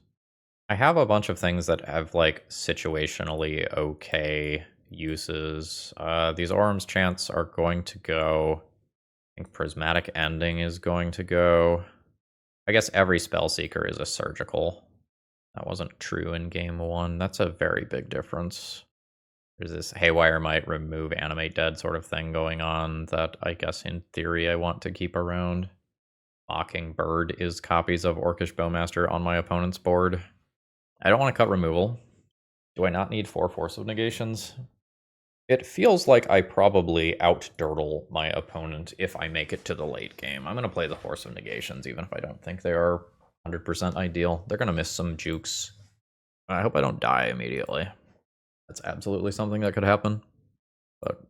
I have a bunch of things that have, like, situationally okay uses. These Orum's Chants are going to go. I think Prismatic Ending is going to go. I guess every Spellseeker is a Surgical. That wasn't true in game 1. That's a very big difference. There's this Haywire might remove animate dead sort of thing going on that I guess in theory I want to keep around. Mockingbird is copies of Orcish Bowmaster on my opponent's board. I don't want to cut removal. Do I not need 4 Force of Negations? It feels like I probably out-dirtle my opponent if I make it to the late game. I'm going to play the Force of Negations even if I don't think they are 100% ideal. They're going to miss some jukes. I hope I don't die immediately. That's absolutely something that could happen. But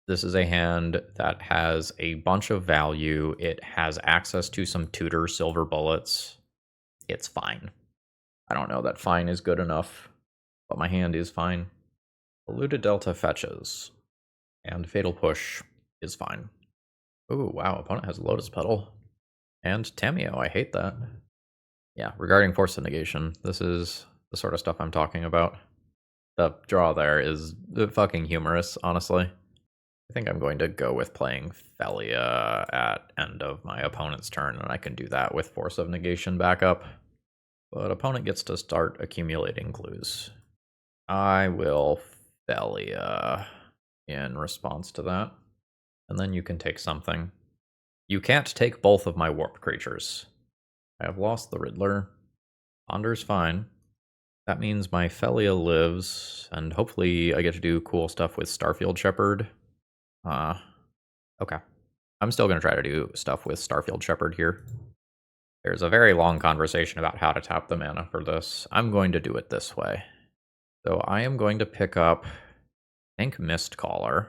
this is a hand that has a bunch of value. It has access to some tutor silver bullets. It's fine. I don't know that fine is good enough, but my hand is fine. Polluted Delta fetches, and Fatal Push is fine. Ooh, wow, opponent has Lotus Petal. And Tamiyo, I hate that. Yeah, regarding Force of Negation, this is the sort of stuff I'm talking about. The draw there is fucking humorous, honestly. I think I'm going to go with playing Phelia at end of my opponent's turn, and I can do that with Force of Negation backup. But opponent gets to start accumulating clues. I will Phelia in response to that. And then you can take something. You can't take both of my warp creatures. I have lost the Riddler. Ponder's fine. That means my Phelia lives, and hopefully I get to do cool stuff with Starfield Shepherd. Okay. I'm still going to try to do stuff with Starfield Shepherd here. There's a very long conversation about how to tap the mana for this. I'm going to do it this way. So I am going to pick up, I think, Mistcaller.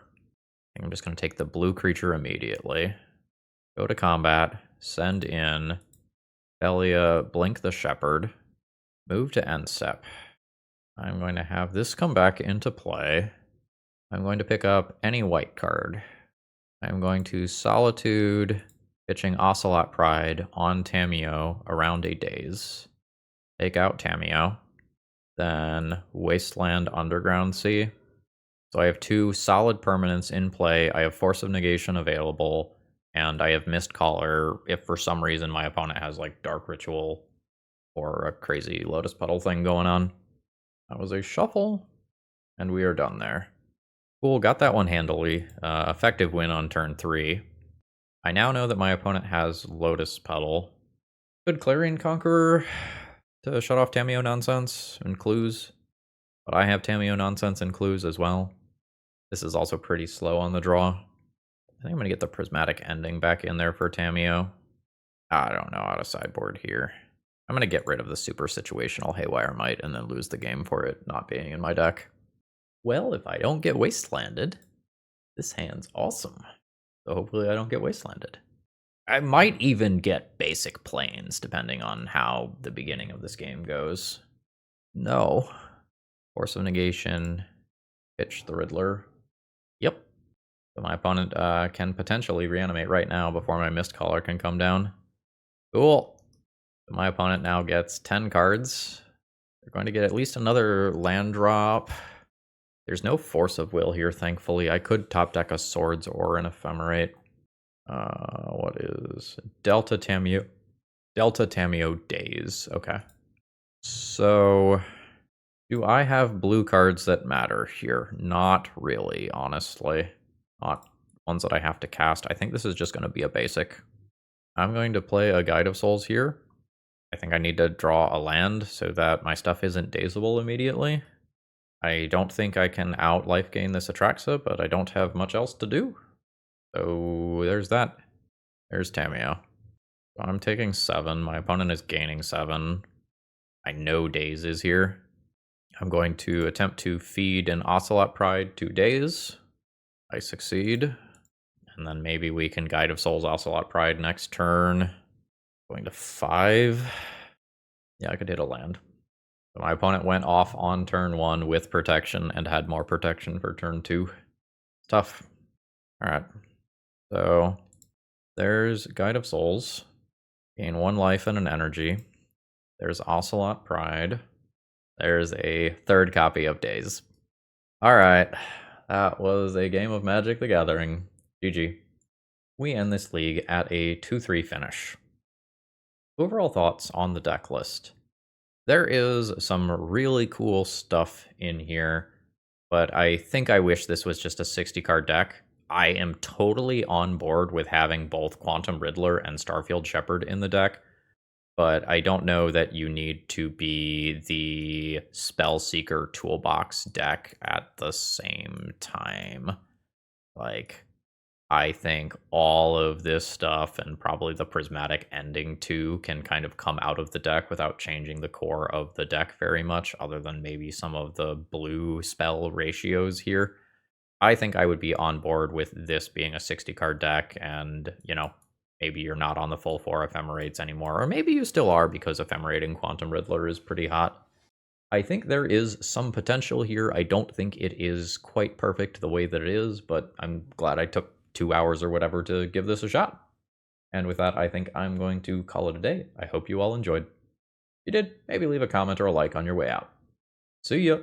I'm just going to take the blue creature immediately. Go to combat, send in Phelia, blink the Shepherd, move to end step. I'm going to have this come back into play. I'm going to pick up any white card. I'm going to Solitude, pitching Ocelot Pride on Tamiyo around a daze. Take out Tamiyo. Then Wasteland Underground Sea. So I have 2 solid permanents in play. I have Force of Negation available, and I have Mistcaller if for some reason my opponent has like Dark Ritual or a crazy Lotus Petal thing going on. That was a shuffle, and we are done there. Cool, got that one handily. Effective win on turn 3. I now know that my opponent has Lotus Petal. Good Clarion Conqueror to shut off Tamiyo nonsense and clues, but I have Tamiyo nonsense and clues as well. This is also pretty slow on the draw. I think I'm going to get the Prismatic Ending back in there for Tamiyo. I don't know how to sideboard here. I'm going to get rid of the super situational Haywire Might and then lose the game for it not being in my deck. Well, if I don't get Wastelanded, this hand's awesome. So hopefully I don't get Wastelanded. I might even get basic planes, depending on how the beginning of this game goes. No. Force of Negation. Pitch the Riddler. Yep. So my opponent can potentially reanimate right now before my Mistcaller can come down. Cool. So my opponent now gets 10 cards. They're going to get at least another land drop. There's no Force of Will here, thankfully. I could top deck a Swords or an Ephemerate. What is Delta Tamiyo? Delta Tamiyo Daze. Okay. So, do I have blue cards that matter here? Not really, honestly. Not ones that I have to cast. I think this is just going to be a basic. I'm going to play a Guide of Souls here. I think I need to draw a land so that my stuff isn't dazeable immediately. I don't think I can out life gain this Atraxa, but I don't have much else to do. So there's that. There's Tamiyo. I'm taking 7. My opponent is gaining 7. I know Daze is here. I'm going to attempt to feed an Ocelot Pride to Daze. I succeed. And then maybe we can Guide of Souls Ocelot Pride next turn. Going to 5. Yeah, I could hit a land. So my opponent went off on turn 1 with protection and had more protection for turn 2. Tough. Alright. So there's Guide of Souls. Gain 1 life and an energy. There's Ocelot Pride. There's a 3rd copy of Daze. Alright. That was a game of Magic the Gathering. GG. We end this league at a 2-3 finish. Overall thoughts on the deck list. There is some really cool stuff in here, but I think I wish this was just a 60 card deck. I am totally on board with having both Quantum Riddler and Starfield Shepherd in the deck, but I don't know that you need to be the Spellseeker Toolbox deck at the same time. Like, I think all of this stuff and probably the Prismatic Ending too can kind of come out of the deck without changing the core of the deck very much, other than maybe some of the blue spell ratios here. I think I would be on board with this being a 60 card deck, and, maybe you're not on the full 4 Ephemerates anymore, or maybe you still are because Ephemerating Quantum Riddler is pretty hot. I think there is some potential here. I don't think it is quite perfect the way that it is, but I'm glad I took 2 hours or whatever to give this a shot. And with that, I think I'm going to call it a day. I hope you all enjoyed. If you did, maybe leave a comment or a like on your way out. See ya!